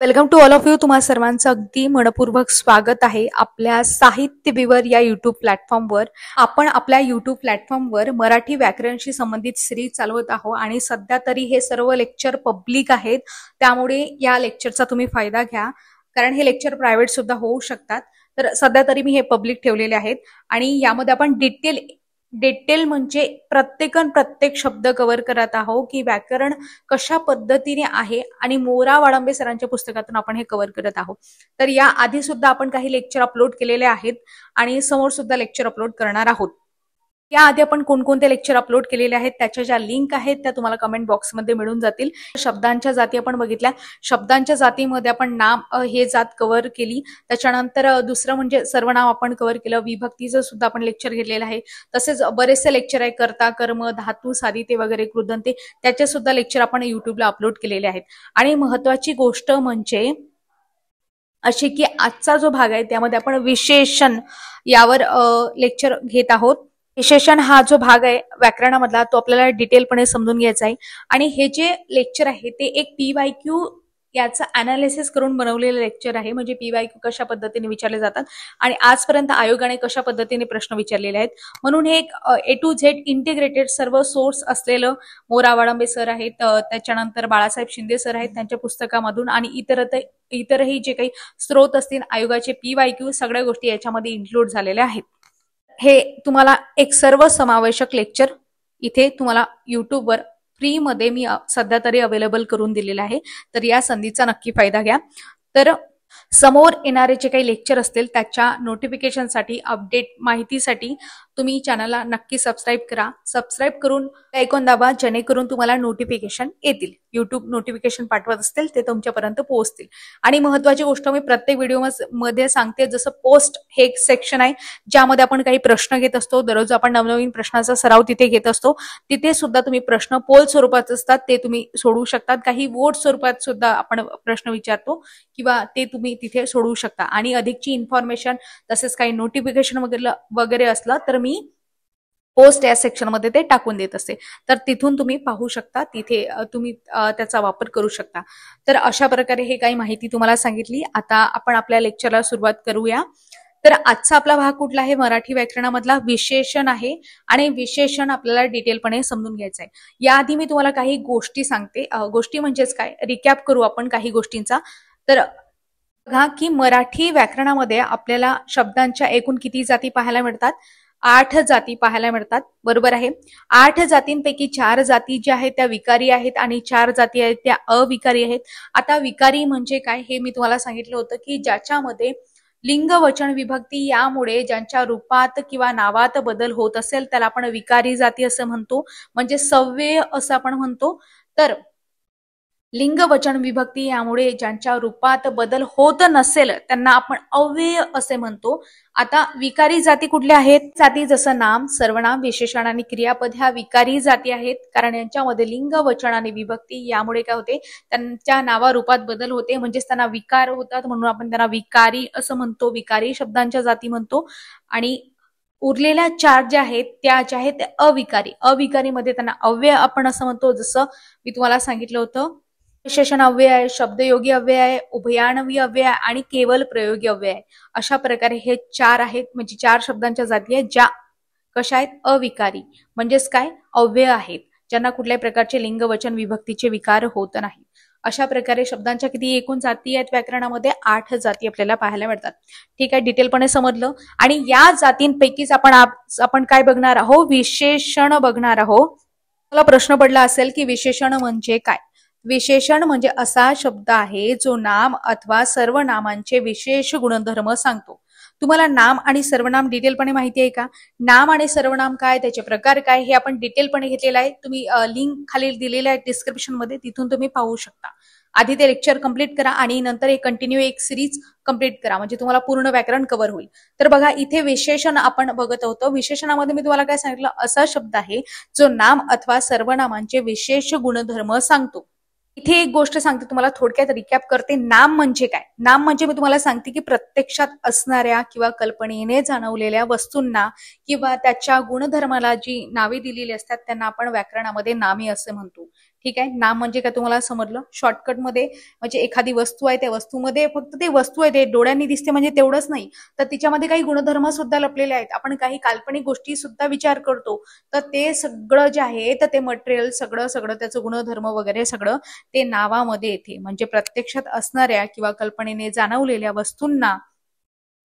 Welcome to all of you. तुम्हा सर्वांचं अगदी मनपूर्वक स्वागत आहे आपल्या साहित्य विवर या युट्यूब प्लॅटफॉर्मवर. आपण आपल्या युट्यूब प्लॅटफॉर्मवर मराठी व्याकरणशी संबंधित सिरीज चालवत आहोत आणि सध्या तरी हे सर्व लेक्चर पब्लिक आहेत, त्यामुळे या लेक्चरचा तुम्ही फायदा घ्या, कारण हे लेक्चर प्रायव्हेट सुद्धा होऊ शकतात. तर सध्या तरी मी हे पब्लिक ठेवलेले आहेत आणि यामध्ये आपण डिटेल म्हणजे प्रत्येक शब्द कव्हर करत आहोत की व्याकरण कशा पद्धतीने आहे आणि मोरा वाळंबे सरांच्या पुस्तकातून आपण हे कव्हर करत आहोत. तर या आधी सुद्धा आपण काही लेक्चर अपलोड केलेले आहेत आणि समोर सुद्धा लेक्चर अपलोड करणार आहोत. याआधी आपण कोणकोणते लेक्चर अपलोड केलेले आहेत त्याच्या ज्या लिंक आहेत त्या तुम्हाला कमेंट बॉक्समध्ये मिळून जातील. शब्दांच्या जाती आपण बघितल्या. शब्दांच्या जातीमध्ये आपण नाम हे जात कव्हर केली. त्याच्यानंतर दुसरं म्हणजे सर्वनाम आपण कव्हर केलं. विभक्तीचं सुद्धा आपण लेक्चर घेतलेलं आहे. तसेच बरेचसे लेक्चर आहे कर्ता, कर्म, धातू, साधिते वगैरे, कृदंते, त्याचे सुद्धा लेक्चर आपण युट्यूबला अपलोड केलेले आहेत. आणि महत्वाची गोष्ट म्हणजे अशी की आजचा जो भाग आहे त्यामध्ये आपण विशेषण यावर लेक्चर घेत आहोत. विशेषण हा जो भाग आहे व्याकरणामधला तो आपल्याला डिटेलपणे समजून घ्यायचा आहे. आणि हे जे लेक्चर आहे ते एक PYQ याचं अनालिसिस करून बनवलेलं लेक्चर आहे. म्हणजे PYQ कशा पद्धतीने विचारले जातात आणि आजपर्यंत आयोगाने कशा पद्धतीने प्रश्न विचारलेले आहेत, म्हणून हे एक A to Z इंटिग्रेटेड सर्व सोर्स असलेलं मोरा वाळंबे सर आहेत, त्याच्यानंतर बाळासाहेब शिंदे सर आहेत त्यांच्या पुस्तकामधून, आणि इतरही जे काही स्रोत असतील आयोगाचे PYQ सगळ्या गोष्टी याच्यामध्ये इन्क्लूड झालेल्या आहेत. हे तुम्हाला एक सर्वसमावेशक लेक्चर इथे तुम्हाला युट्यूबवर फ्रीमध्ये मी सध्या तरी अवेलेबल करून दिलेलं आहे. तर या संधीचा नक्की फायदा घ्या. तर समोर येणारे जे काही लेक्चर असतील त्याच्या नोटिफिकेशनसाठी, अपडेट माहितीसाठी तुम्ही चॅनलला नक्की सबस्क्राईब करा. सबस्क्राईब करून ऐकून दाबा, जेणेकरून तुम्हाला नोटिफिकेशन येतील. युट्यूब नोटिफिकेशन पाठवत असतील ते तुमच्यापर्यंत पोहोचतील. आणि महत्वाची गोष्ट मी प्रत्येक व्हिडिओ मध्ये सांगते, जसं पोस्ट हे एक सेक्शन आहे ज्यामध्ये आपण काही प्रश्न घेत असतो. दररोज आपण नवनवीन प्रश्नाचा सराव तिथे घेत असतो. तिथे सुद्धा तुम्ही प्रश्न पोल स्वरूपात असतात ते तुम्ही सोडवू शकतात. काही वोट स्वरूपात सुद्धा आपण प्रश्न विचारतो किंवा ते तुम्ही तिथे सोडवू शकता. आणि अधिकची इन्फॉर्मेशन तसेच काही नोटिफिकेशन वगैरे असलं तर मी पोस्ट या सेक्शन मध्ये ते टाकून देत असते. तर तिथून तुम्ही पाहू शकता, तिथे तुम्ही त्याचा वापर करू शकता. तर अशा प्रकारे हे काही माहिती तुम्हाला सांगितली. आता आपण आपल्या लेक्चरला सुरुवात करूया. तर आजचा आपला भाग कुठला आहे? मराठी व्याकरणामधला विशेषण आहे आणि विशेषण आपल्याला डिटेलपणे समजून घ्यायचं आहे. याआधी मी तुम्हाला काही गोष्टी सांगते. गोष्टी म्हणजेच काय, रिकॅप करू आपण काही गोष्टींचा. तर बघा की मराठी व्याकरणामध्ये आपल्याला शब्दांच्या एकूण किती जाती पाहायला मिळतात? 8 जाती पाहायला मिळतात. बरोबर आहे. 8 जातींपैकी 4 जाती ज्या आहेत त्या विकारी आहेत आणि 4 जाती आहेत त्या अविकारी आहेत. आता विकारी म्हणजे काय हे मी तुम्हाला सांगितलं होतं की ज्याच्यामध्ये लिंग, वचन, विभक्ती यामुळे ज्यांच्या रूपात किंवा नावात बदल होत असेल त्याला आपण विकारी जाती असं म्हणतो, म्हणजे सव्यय असं आपण म्हणतो. तर लिंग, वचन, विभक्ती यामुळे ज्यांच्या रूपात बदल होत नसेल त्यांना आपण अव्यय असे म्हणतो. आता विकारी जाती कुठल्या आहेत? जाती जसं नाम, सर्वनाम, विशेषण आणि क्रियापद ह्या विकारी जाती आहेत, कारण यांच्यामध्ये लिंग, वचन आणि विभक्ती यामुळे काय होते, त्यांच्या नावा रूपात बदल होते, म्हणजेच त्यांना विकार होतात, म्हणून आपण त्यांना विकारी असं म्हणतो, विकारी शब्दांच्या जाती म्हणतो. आणि उरलेल्या 4 ज्या आहेत त्या ज्या आहेत अविकारी. अविकारीमध्ये त्यांना अव्यय आपण असं म्हणतो, जसं मी तुम्हाला सांगितलं होतं. विशेषण अव्यय आहे, शब्दयोगी अव्यय आहे, उभयान्वयी अव्यय आहे आणि केवल प्रयोगी अव्यय आहे. अशा प्रकारे हे 4 आहेत, म्हणजे 4 शब्दांच्या जाती आहेत ज्या कशा आहेत? अविकारी, म्हणजेच काय, अव्यय आहेत, ज्यांना कुठल्याही प्रकारचे लिंग, वचन, विभक्तीचे विकार होत नाही. अशा प्रकारे शब्दांच्या किती एकूण जाती आहेत व्याकरणामध्ये? 8 जाती आपल्याला पाहायला मिळतात. ठीक आहे, डिटेलपणे समजलं. आणि या जातींपैकीच आपण काय बघणार आहोत? विशेषण बघणार आहोत. मला प्रश्न पडला असेल की विशेषण म्हणजे काय? विशेषण म्हणजे असा शब्द आहे जो नाम अथवा सर्वनामांचे विशेष गुणधर्म सांगतो. तुम्हाला नाम आणि सर्वनाम डिटेलपणे माहिती आहे का? नाम आणि सर्वनाम काय, त्याचे प्रकार काय, हे आपण डिटेलपणे घेतलेलं आहे. तुम्ही लिंक खाली दिलेल्या आहे डिस्क्रिप्शन मध्ये, तिथून तुम्ही पाहू शकता. आधी ते लेक्चर कंप्लीट करा आणि नंतर एक कंटिन्यू एक सिरीज कंप्लीट करा, म्हणजे तुम्हाला पूर्ण व्याकरण कव्हर होईल. तर बघा इथे विशेषण आपण बघत होतो. विशेषणामध्ये मी तुम्हाला काय सांगितलं? असा शब्द आहे जो नाम अथवा सर्वनामांचे विशेष गुणधर्म सांगतो. इथे एक गोष्ट सांगते तुम्हाला, थोडक्यात रिकॅप करते. नाम म्हणजे काय? नाम म्हणजे मी तुम्हाला सांगते की प्रत्यक्षात असणाऱ्या किंवा कल्पनेने जाणवलेल्या वस्तूंना किंवा त्याच्या गुणधर्माला जी नावे दिलेली असतात त्यांना आपण व्याकरणामध्ये नामे असे म्हणतो. ठीक आहे, नाम म्हणजे काय तुम्हाला समजलं. शॉर्टकटमध्ये म्हणजे एखादी वस्तू आहे, त्या वस्तूमध्ये फक्त ते वस्तू आहे, ते डोळ्यांनी दिसते म्हणजे तेवढंच नाही, तर तिच्यामध्ये काही गुणधर्म सुद्धा लपलेले आहेत. आपण काही काल्पनिक गोष्टी सुद्धा विचार करतो, तर ते सगळं जे आहे तर ते मटेरियल सगळं सगळं त्याचं गुणधर्म वगैरे सगळं ते नावामध्ये येते. म्हणजे प्रत्यक्षात असणाऱ्या किंवा कल्पनेने जाणवलेल्या वस्तूंना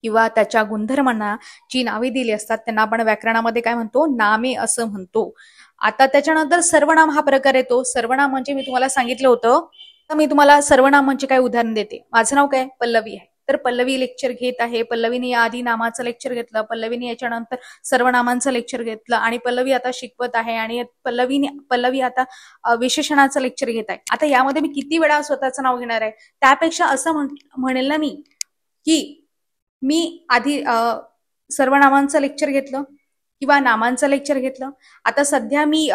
किंवा त्याच्या गुणधर्मांना जी नावे दिली असतात त्यांना आपण व्याकरणामध्ये काय म्हणतो, नामे असं म्हणतो. आता त्याच्यानंतर सर्वनाम हा प्रकार येतो. सर्वनाम म्हणजे मी तुम्हाला सांगितलं होतं, तर मी तुम्हाला सर्वनाम म्हणजे काय उदाहरण देते. माझं नाव काय, पल्लवी आहे, तर पल्लवी लेक्चर घेत आहे. पल्लवीने आधी नामाचं लेक्चर घेतलं, पल्लवीने याच्यानंतर सर्वनामांचं लेक्चर घेतलं आणि पल्लवी आता शिकवत आहे आणि पल्लवी आता विशेषणाचं लेक्चर घेत आहे. आता यामध्ये मी किती वेळा स्वतःचं नाव घेणार आहे, त्यापेक्षा असं म्हणेल ना मी की मी आधी सर्वनामांचं लेक्चर घेतलं किंवा नामांचं लेक्चर घेतलं. आता सध्या मी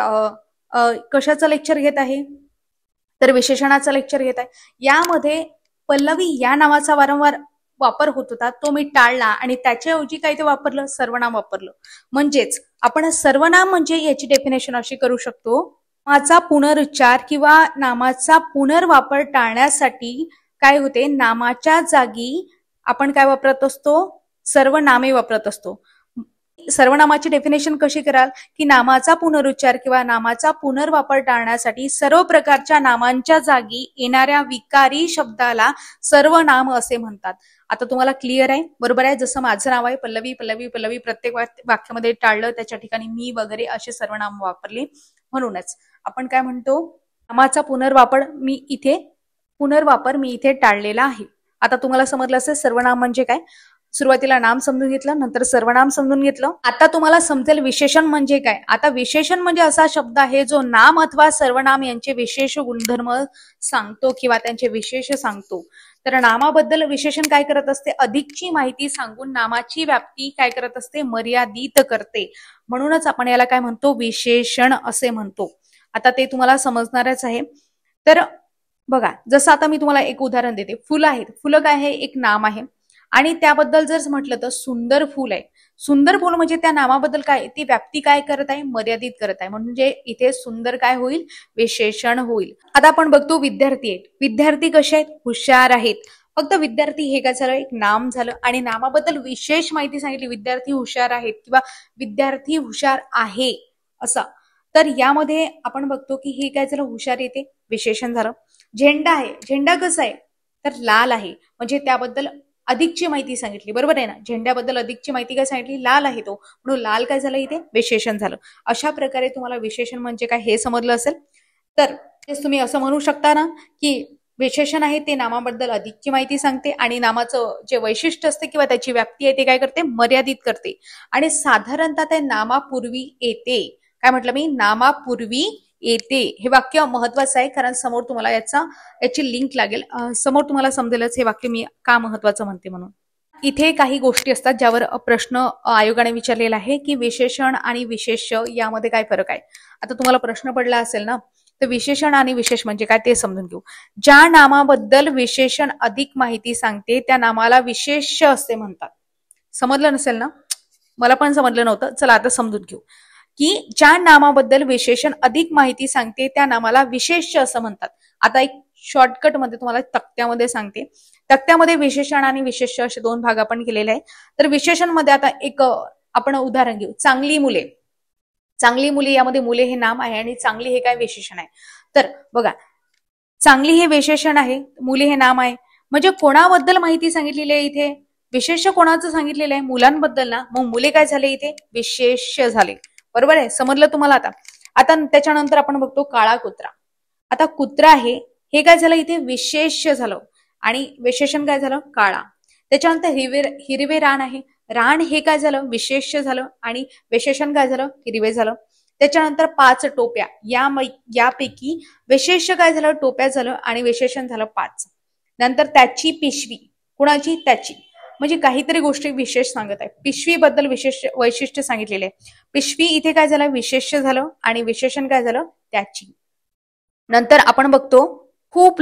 कशाचं लेक्चर घेत आहे, तर विशेषणाचं लेक्चर घेत आहे. यामध्ये पल्लवी या नावाचा वारंवार वापर होत होता, तो मी टाळला आणि त्याच्याऐवजी काय ते वापरलं, सर्वनाम वापरलं. म्हणजेच आपण सर्वनाम म्हणजे याची डेफिनेशन अशी करू शकतो, नामाचा पुनरुच्चार किंवा नामाचा पुनर्वापर टाळण्यासाठी काय होते, नामाच्या जागी आपण काय वापरत असतो, सर्वनामे वापरत असतो. सर्वनामाची डेफिनेशन कशी कराल, की नामाचा पुनरुच्चार किंवा नामाचा पुनर्वापर टाळण्यासाठी सर्व प्रकारच्या नामांच्या जागी येणाऱ्या विकारी शब्दाला सर्वनाम असे म्हणतात. आता तुम्हाला क्लिअर आहे, बरोबर आहे. जसं माझं नाव आहे पल्लवी, पल्लवी पल्लवी प्रत्येक वाक्यामध्ये टाळलं, त्याच्या ठिकाणी मी वगैरे असे सर्वनाम वापरले. म्हणूनच आपण काय म्हणतो, नामाचा पुनर्वापर मी इथे टाळलेला आहे. आता तुम्हाला समजलं असेल सर्वनाम म्हणजे काय. सुरुवातीला नाम समजून घेतलं, नंतर सर्वनाम समजून घेतलं. आता तुम्हाला समजेल विशेषण म्हणजे काय. आता विशेषण म्हणजे असा शब्द आहे जो नाम अथवा सर्वनाम यांचे विशेष गुणधर्म सांगतो किंवा त्यांचे विशेष सांगतो. तर नामाबद्दल विशेषण काय करत असते, अधिकची माहिती सांगून नामाची व्याप्ती काय करत असते, मर्यादित करते. म्हणूनच आपण याला काय म्हणतो, विशेषण असे म्हणतो. आता ते तुम्हाला समजणारच आहे. तर बघा, जसं आता मी तुम्हाला एक उदाहरण देते. फुलं आहेत, फुलं काय आहे, एक नाम आहे आणि त्याबद्दल जर म्हटलं तर सुंदर फुल आहे. सुंदर फुल म्हणजे त्या नामाबद्दल काय, ती व्याप्ती काय करत आहे, मर्यादित करत आहे. म्हणजे इथे सुंदर काय होईल, विशेषण होईल. आता आपण बघतो विद्यार्थी आहेत. विद्यार्थी कसे आहेत, हुशार आहेत. फक्त विद्यार्थी हे काय झालं, एक नाम झालं आणि नामाबद्दल विशेष माहिती सांगितली, विद्यार्थी हुशार आहेत किंवा विद्यार्थी हुशार आहे असं. तर यामध्ये आपण बघतो की हे काय झालं, हुशार येते, विशेषण झालं. झेंडा आहे, झेंडा कसा आहे, तर लाल आहे, म्हणजे त्याबद्दल अधिकची माहिती सांगितली, बरोबर आहे ना. झेंड्याबद्दल अधिकची माहिती काय सांगितली, लाल आहे तो, म्हणून लाल काय झालं, इथे विशेषण झालं. अशा प्रकारे तुम्हाला विशेषण म्हणजे काय हे समजलं असेल. तर तुम्ही असं म्हणू शकता ना की विशेषण आहे ते नामाबद्दल अधिकची माहिती सांगते आणि नामाचं जे वैशिष्ट्य असते किंवा त्याची व्याप्ती आहे ते काय करते, मर्यादित करते आणि साधारणतः ते नामापूर्वी येते. काय म्हटलं मी, नामापूर्वी येते. हे वाक्य महत्वाचं आहे कारण समोर तुम्हाला याची लिंक लागेल, समोर तुम्हाला समजेलच हे वाक्य मी का महत्वाचं म्हणते म्हणून. इथे काही गोष्टी असतात ज्यावर प्रश्न आयोगाने विचारलेला आहे की विशेषण आणि विशेष्य यामध्ये काय फरक आहे. आता तुम्हाला प्रश्न पडला असेल ना, तर विशेषण आणि विशेष म्हणजे काय ते समजून घेऊ. ज्या नामाबद्दल विशेषण अधिक माहिती सांगते त्या नामाला विशेष्य असे म्हणतात. समजलं नसेल ना, मला पण समजलं नव्हतं, चला आता समजून घेऊ की ज्या नामाबद्दल विशेषण अधिक माहिती सांगते त्या नामाला विशेष्य असं म्हणतात. आता एक शॉर्टकट मध्ये तुम्हाला तक्त्यामध्ये सांगते. तक्त्यामध्ये विशेषण आणि विशेष्य असे दोन भाग आपण केलेले आहे. तर विशेषण मध्ये आता एक आपण उदाहरण घेऊ, चांगली मुले. चांगली मुले, यामध्ये मुले हे नाम आहे आणि चांगली हे काय विशेषण आहे. तर बघा, चांगली हे विशेषण आहे, मुले हे नाम आहे. म्हणजे कोणाबद्दल माहिती सांगितलेली आहे इथे, विशेष्य कोणाचं सांगितलेलं आहे, मुलांबद्दल ना, मग मुले काय झाले इथे, विशेष्य झाले. बरोबर आहे, समजलं तुम्हाला. आता त्याच्यानंतर आपण बघतो काळा कुत्रा. आता कुत्रा आहे हे काय झालं इथे, विशेष्य झालं आणि विशेषण काय झालं, काळा. त्याच्यानंतर हिरवे रान आहे, रान हे काय झालं, विशेष्य झालं आणि विशेषण काय झालं, हिरवे झालं. त्याच्यानंतर 5 टोप्या, यापैकी विशेष्य काय झालं, टोप्या झालं आणि विशेषण झालं 5. नंतर त्याची पिशवी, कुणाची, त्याची, म्हणजे काहीतरी गोष्टी विशेष सांगत आहे. पिशवीबद्दल विशेष वैशिष्ट्य सांगितलेले आहे. पिशवी इथे काय झालं, विशेष्य झालं आणि विशेषण काय झालं, त्याची. नंतर आपण बघतो खूप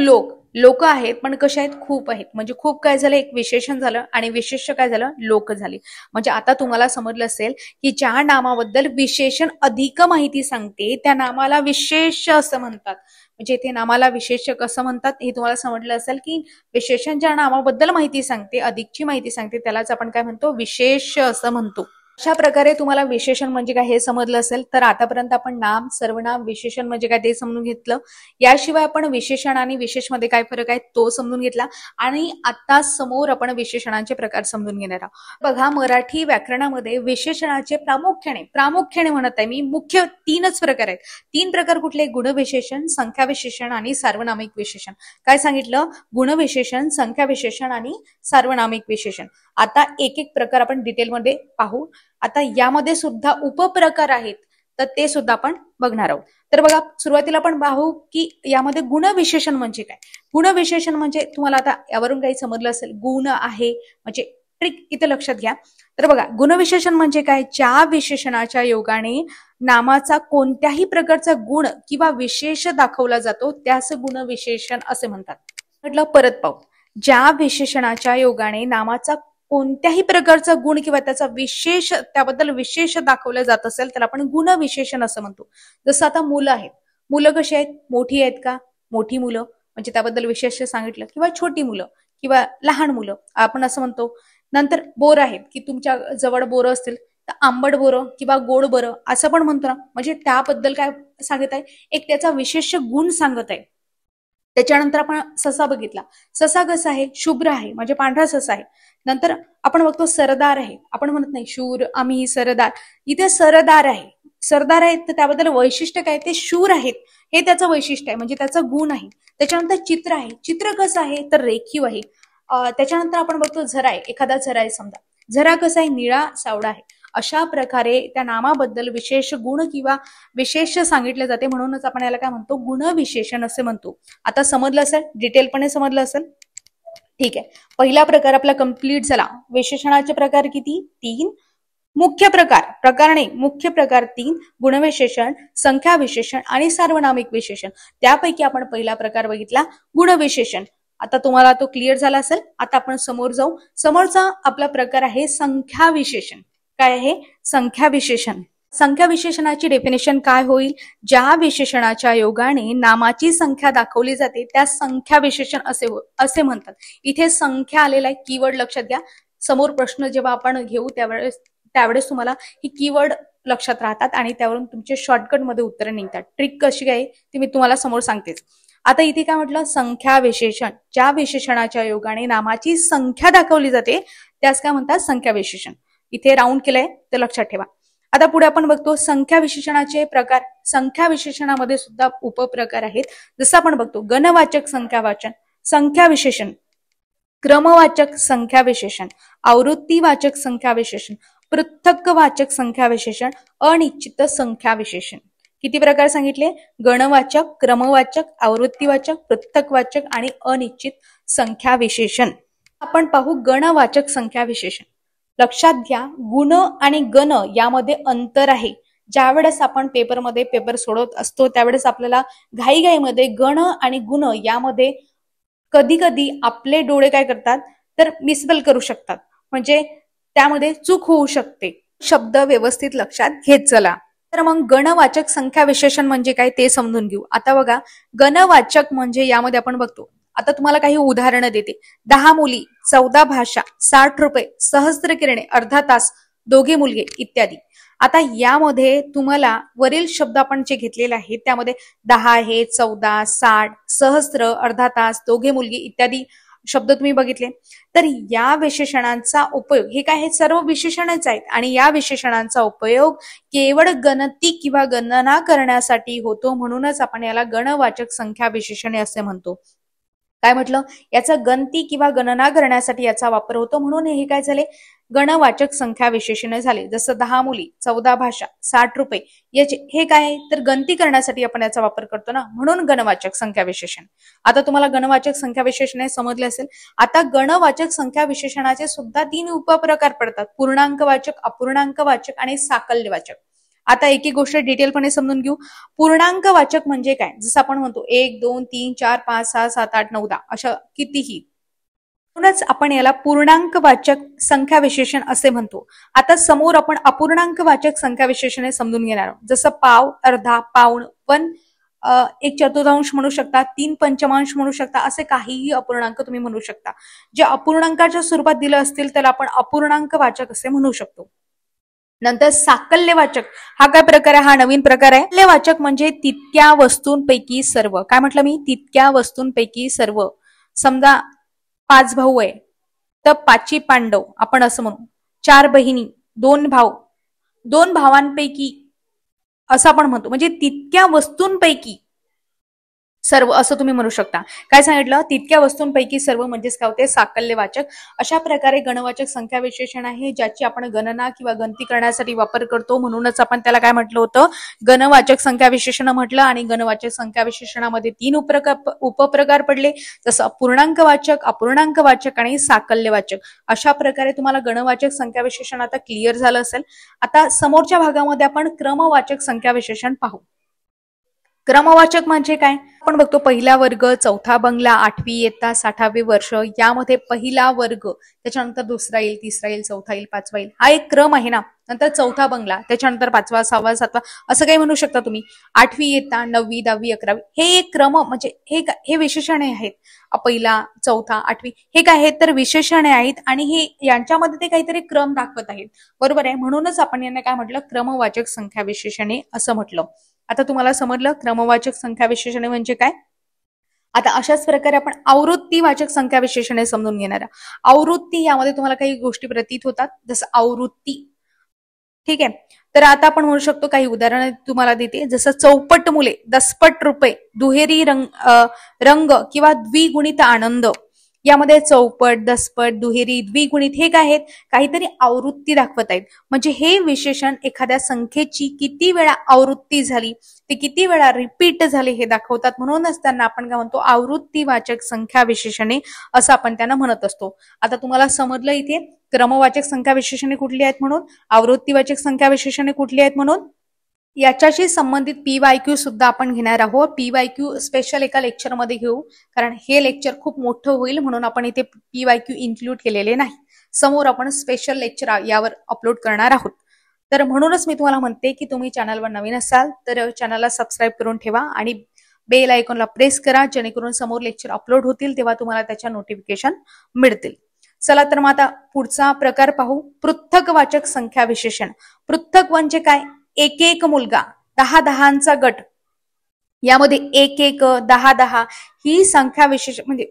लोक आहेत पण कसे आहेत, खूप आहेत. म्हणजे खूप काय झालं, एक विशेषण झालं आणि विशेष्य काय झालं, लोक झाले. म्हणजे आता तुम्हाला समजलं असेल की ज्या नामाबद्दल विशेषण अधिक माहिती सांगते त्या नामाला विशेष्य असं म्हणतात. म्हणजे इथे नामाला विशेषक असं म्हणतात. हे तुम्हाला समजलं असेल की विशेषण ज्या नामाबद्दल माहिती सांगते, अधिकची माहिती सांगते, त्यालाच आपण काय म्हणतो, विशेष असं म्हणतो. अशा प्रकारे तुम्हाला विशेषण म्हणजे काय हे समजलं असेल. तर आतापर्यंत आपण नाम, सर्वनाम, विशेषण म्हणजे काय ते समजून घेतलं. याशिवाय आपण विशेषण आणि विशेष मध्ये काय फरक आहे तो समजून घेतला. आणि आता समोर आपण विशेषणांचे प्रकार समजून घेणार आहोत. बघा, मराठी व्याकरणामध्ये विशेषणाचे प्रामुख्याने म्हणत आहे मी, मुख्य 3च प्रकार आहेत. 3 प्रकार कुठले? गुणविशेषण, संख्याविशेषण आणि सार्वनामिक विशेषण. काय सांगितलं? गुणविशेषण, संख्याविशेषण आणि सार्वनामिक विशेषण. आता एक एक प्रकार आपण डिटेलमध्ये पाहू. आता यामध्ये सुद्धा उपप्रकार आहेत, तर ते सुद्धा आपण बघणार आहोत. तर बघा, सुरुवातीला आपण पाहू की यामध्ये गुणविशेषण म्हणजे काय. गुणविशेषण म्हणजे तुम्हाला आता यावरून काही समजलं असेल, गुण आहे म्हणजे ट्रिक इथे लक्षात घ्या. तर बघा, गुणविशेषण म्हणजे काय? ज्या विशेषणाच्या योगाने नामाचा कोणत्याही प्रकारचा गुण किंवा विशेष दाखवला जातो त्यास गुणविशेषण असे म्हणतात. म्हटलं परत पाहू. ज्या विशेषणाच्या योगाने नामाचा कोणत्याही प्रकारचा गुण किंवा त्याचा विशेष, त्याबद्दल विशेष दाखवलं जात असेल त्याला आपण गुणविशेषण असं म्हणतो. जसं आता मुलं आहेत. मुलं कशी आहेत? मोठी आहेत का? मोठी मुलं म्हणजे त्याबद्दल विशेष सांगितलं. किंवा छोटी मुलं किंवा लहान मुलं आपण असं म्हणतो. नंतर बोर आहेत की तुमच्या जवळ बोरं असतील तर आंबट बोरं किंवा गोड बोरं असं पण म्हणतो ना. म्हणजे त्याबद्दल काय सांगत आहे? एक त्याचा विशेष गुण सांगत आहे. त्याच्यानंतर आपण ससा बघितला. ससा कसा आहे? शुभ्र आहे म्हणजे पांढरा ससा आहे. नंतर आपण बघतो सरदार आहे. आपण म्हणत नाही शूर, आम्ही सरदार. इथे सरदार आहे. सरदार आहेत तर त्याबद्दल वैशिष्ट्य काय? ते शूर आहेत, हे त्याचं वैशिष्ट्य आहे म्हणजे त्याचा गुण आहे. त्याच्यानंतर चित्र आहे. चित्र कसं आहे? तर रेखीव आहे. त्याच्यानंतर आपण बघतो झरा आहे. एखादा झरा आहे समजा. झरा कसा आहे? निळा सावळा आहे. अशा प्रकारे त्या नामाबद्दल विशेष गुण किंवा विशेष सांगितले जाते. म्हणूनच आपण याला काय म्हणतो? गुणविशेषण असे म्हणतो. आता समजलं असेल, डिटेलपणे समजलं असेल. ठीक आहे, पहिला प्रकार आपला कंप्लीट झाला. विशेषणाचे प्रकार किती? 3. मुख्य प्रकार मुख्य प्रकार 3: गुणविशेषण, संख्या विशेषण आणि सार्वनामिक विशेषण. त्यापैकी आपण पहिला प्रकार बघितला, गुणविशेषण. आता तुम्हाला तो क्लिअर झाला असेल. आता आपण समोर जाऊ. समोरचा आपला प्रकार आहे संख्या विशेषण. काय आहे? संख्या विशेषण. संख्या विशेषणाची डेफिनेशन काय होईल? ज्या विशेषणाच्या योगाने नामाची संख्या दाखवली जाते त्या संख्या विशेषण असे म्हणतात. इथे संख्या आलेला आहे, कीवर्ड लक्षात घ्या. समोर प्रश्न जेव्हा आपण घेऊ त्यावेळेस तुम्हाला ही कीवर्ड लक्षात राहतात आणि त्यावरून तुमचे शॉर्टकट मध्ये उत्तरं निघतात. ट्रिक कशी काय ती मी तुम्हाला समोर सांगतेच. आता इथे काय म्हटलं? संख्या विशेषण. ज्या विशेषणाच्या योगाने नामाची संख्या दाखवली जाते त्यास काय म्हणतात? संख्या विशेषण. इथे राऊंड केलंय तर लक्षात ठेवा. आता पुढे आपण बघतो संख्या विशेषणाचे प्रकार. संख्या विशेषणामध्ये सुद्धा उपप्रकार आहेत. जसं आपण बघतो गणवाचक संख्यावाचन, संख्या विशेषण, क्रमवाचक संख्या विशेषण, आवृत्तीवाचक संख्या विशेषण, पृथक्वाचक संख्या विशेषण, अनिश्चित संख्या विशेषण. किती प्रकार सांगितले? गणवाचक, क्रमवाचक, आवृत्तीवाचक, पृथक्वाचक आणि अनिश्चित संख्या विशेषण. आपण पाहू गणवाचक संख्या विशेषण. लक्षात घ्या, गुण आणि गण यामध्ये अंतर आहे. ज्या वेळेस आपण पेपर सोडवत असतो त्यावेळेस आपल्याला घाईघाईमध्ये गण आणि गुण यामध्ये कधी कधी आपले डोळे काय करतात तर मिसबल करू शकतात. म्हणजे त्यामध्ये चूक होऊ शकते. शब्द व्यवस्थित लक्षात घेत चला. तर मग गणवाचक संख्या विशेषण म्हणजे काय ते समजून घेऊ. आता बघा, गणवाचक म्हणजे यामध्ये आपण बघतो. आता तुम्हाला काही उदाहरणं देते. 10 मुली, 14 भाषा, 60 रुपये, सहस्त्र किरणे, अर्धा तास, दोघे मुलगे इत्यादी. आता यामध्ये तुम्हाला वरील शब्द आपण जे घेतलेले आहेत त्यामध्ये 10 आहे, 14, 60, सहस्त्र, अर्धा तास, दोघे मुलगी इत्यादी शब्द तुम्ही बघितले. तर या विशेषणांचा उपयोग, हे काय हे सर्व विशेषणच आहेत आणि या विशेषणांचा उपयोग केवळ गणती किंवा गणना करण्यासाठी होतो. म्हणूनच आपण याला गणवाचक संख्या विशेषणे असे म्हणतो. काय म्हटलं? याचा गणती किंवा गणना करण्यासाठी याचा वापर होतो म्हणून हे काय झाले? गणवाचक संख्या विशेषणे झाले. जसं 10 मुली, 14 भाषा, 60 रुपये याचे हे काय आहे तर गणती करण्यासाठी आपण याचा वापर करतो ना, म्हणून गणवाचक संख्या विशेषण. आता तुम्हाला गणवाचक संख्या विशेषणे समजले असेल. आता गणवाचक संख्या विशेषणाचे सुद्धा 3 उपप्रकार पडतात: पूर्णांकवाचक, अपूर्णांकवाचक आणि साकल्यवाचक. आता एक एक गोष्ट डिटेलपणे समजून घेऊ. पूर्णांकवाचक म्हणजे काय? जसं आपण म्हणतो 1, 2, 3, 4, 5, 6, 7, 8, 9, 10 अशा कितीही. म्हणूनच आपण याला पूर्णांकवाचक संख्या विशेषण असे म्हणतो. आता समोर आपण अपूर्णांकवाचक संख्या विशेषणे समजून घेणार आहोत. जसं पाव, अर्धा, पाऊण, पण एक चतुर्थांश म्हणू शकता, 3 पंचमांश म्हणू शकता, असे काहीही अपूर्णांक तुम्ही म्हणू शकता. जे अपूर्णांकाच्या स्वरूपात दिलं असतील त्याला आपण अपूर्णांक वाचक असे म्हणू शकतो. नंतर साकल्यवाचक हा काय प्रकार आहे? हा नवीन प्रकार आहे. साकल्यवाचक म्हणजे तितक्या वस्तूंपैकी सर्व. काय म्हटलं मी? तितक्या वस्तूंपैकी सर्व. समजा 5 भाऊ आहे तर 5 पांडव आपण असं म्हणू. 4 बहिणी, 2 भाऊ, 2 भावांपैकी असं आपण म्हणतो. म्हणजे तितक्या वस्तूंपैकी सर्व असं तुम्ही म्हणू शकता. काय सांगितलं? तितक्या वस्तूंपैकी सर्व म्हणजेच काय होते? साकल्यवाचक. अशा प्रकारे गणवाचक संख्या विशेषण आहे ज्याची आपण गणना किंवा गणती करण्यासाठी वापर करतो. म्हणूनच आपण त्याला काय म्हटलं होतं? गणवाचक संख्या विशेषण म्हटलं. आणि गणवाचक संख्या विशेषणामध्ये 3 उपप्रकार पडले, जसं पूर्णांकवाचक, अपूर्णांकवाचक आणि साकल्यवाचक. अशा प्रकारे तुम्हाला गणवाचक संख्या विशेषण आता क्लिअर झालं असेल. आता समोरच्या भागामध्ये आपण क्रमवाचक संख्या विशेषण पाहू. क्रमवाचक म्हणजे काय? आपण बघतो पहिला वर्ग, चौथा बंगला, 8वी इयत्ता, 60वे वर्ष, यामध्ये पहिला वर्ग, त्याच्यानंतर दुसरा येईल, तिसरा येईल, चौथा येईल, पाचवा येईल, हा एक क्रम आहे ना. नंतर चौथा बंगला, त्याच्यानंतर 5वा, 6वा, 7वा असं काही म्हणू शकता तुम्ही. 8वी इयत्ता, 9वी, 10वी, 11वी हे एक क्रम म्हणजे हे विशेषणे आहेत. पहिला, चौथा, 8वी हे काय आहेत? तर विशेषणे आहेत आणि हे यांच्यामध्ये ते काहीतरी क्रम दाखवत आहेत. बरोबर आहे. म्हणूनच आपण यांना काय म्हटलं? क्रमवाचक संख्या विशेषणे असं म्हटलं. आता तुम्हाला समजलं क्रमवाचक संख्या विशेषणे म्हणजे काय? आता अशाच प्रकारे आपण आवृत्तीवाचक संख्या विशेषणे समजून घेणार आहोत. आवृत्ती यामध्ये तुम्हाला काही गोष्टी प्रतीत होतात, जसं आवृत्ती. ठीक आहे. तर आता आपण म्हणू शकतो, काही उदाहरण तुम्हाला देते, जसं चौपट मुले, दसपट रुपये, दुहेरी रंग किंवा द्विगुणित आनंद. यामध्ये चौपट, दसपट, दुहेरी, द्विगुणित हे काय आहेत? काहीतरी आवृत्ती दाखवत आहेत. म्हणजे हे विशेषण एखाद्या संख्येची किती वेळा आवृत्ती झाली, ते किती वेळा रिपीट झाले हे दाखवतात. म्हणूनच त्यांना आपण काय म्हणतो? आवृत्तीवाचक संख्या विशेषणे असं आपण त्यांना म्हणत असतो. आता तुम्हाला समजलं इथे क्रमवाचक संख्या विशेषणे कुठली आहेत म्हणून, आवृत्तीवाचक संख्या विशेषणे कुठली आहेत म्हणून. याच्याशी संबंधित PYQ सुद्धा आपण घेणार आहोत. PYQ स्पेशल एका लेक्चरमध्ये घेऊ, कारण हे लेक्चर खूप मोठं होईल म्हणून आपण इथे PYQ इन्क्लूड केलेले नाही. समोर आपण स्पेशल लेक्चर यावर अपलोड करणार आहोत. तर म्हणूनच मी तुम्हाला म्हणते की तुम्ही चॅनलवर नवीन असाल तर चॅनलला सबस्क्राईब करून ठेवा आणि बेल आयकॉनला प्रेस करा, जेणेकरून समोर लेक्चर अपलोड होतील तेव्हा तुम्हाला त्याच्या नोटिफिकेशन मिळतील. चला तर मग आता पुढचा प्रकार पाहू. पृथकवाचक संख्या विशेषण. पृथक म्हणजे काय? एक एक मुलगा, 10-10चा गट, यामध्ये 1-1, 10-10 ही संख्या विशेष म्हणजे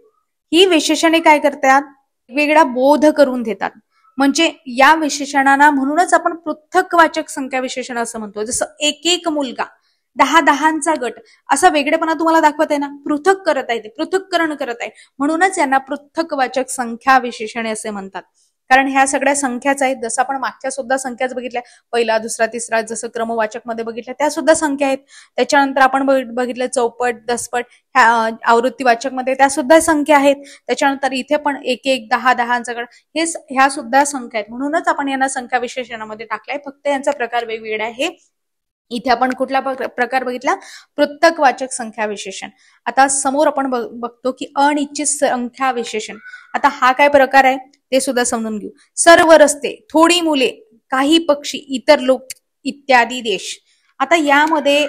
ही विशेषणे काय करतात? वेगवेगळा बोध करून देतात. म्हणजे या विशेषणांना म्हणूनच आपण पृथकवाचक संख्या विशेषण असं म्हणतो. जसं 1-1 मुलगा, 10-10चा गट, असा वेगळेपणा तुम्हाला दाखवत आहे ना, पृथक करत आहे, ते पृथक्करण करत आहे. म्हणूनच यांना पृथकवाचक संख्या विशेषणे असे म्हणतात. कारण ह्या सगळ्या संख्याच आहेत. जसं आपण मागच्या सुद्धा संख्याच बघितल्या, पहिला, दुसरा, तिसरा, जसं क्रमवाचक मध्ये बघितल्या त्या सुद्धा संख्या आहेत. त्याच्यानंतर आपण बघितलं चौपट, दसपट, ह्या आवृत्तीवाचक मध्ये त्या सुद्धा संख्या आहेत. त्याच्यानंतर इथे पण 1-1, 10-10चा गट, ह्या सुद्धा संख्या आहेत. म्हणूनच आपण यांना संख्या विशेषणामध्ये टाकलाय. फक्त यांचा प्रकार वेगवेगळा आहे. इथे आपण कुठला प्रकार बघितला? पृथकवाचक संख्या विशेषण. आता समोर आपण बघतो की अनिश्चित संख्या विशेषण. आता हा काय प्रकार आहे ते सुद्धा समजून घेऊ. सर्व रस्ते, थोडी मुले, काही पक्षी, इतर लोक, इत्यादी देश. आता यामध्ये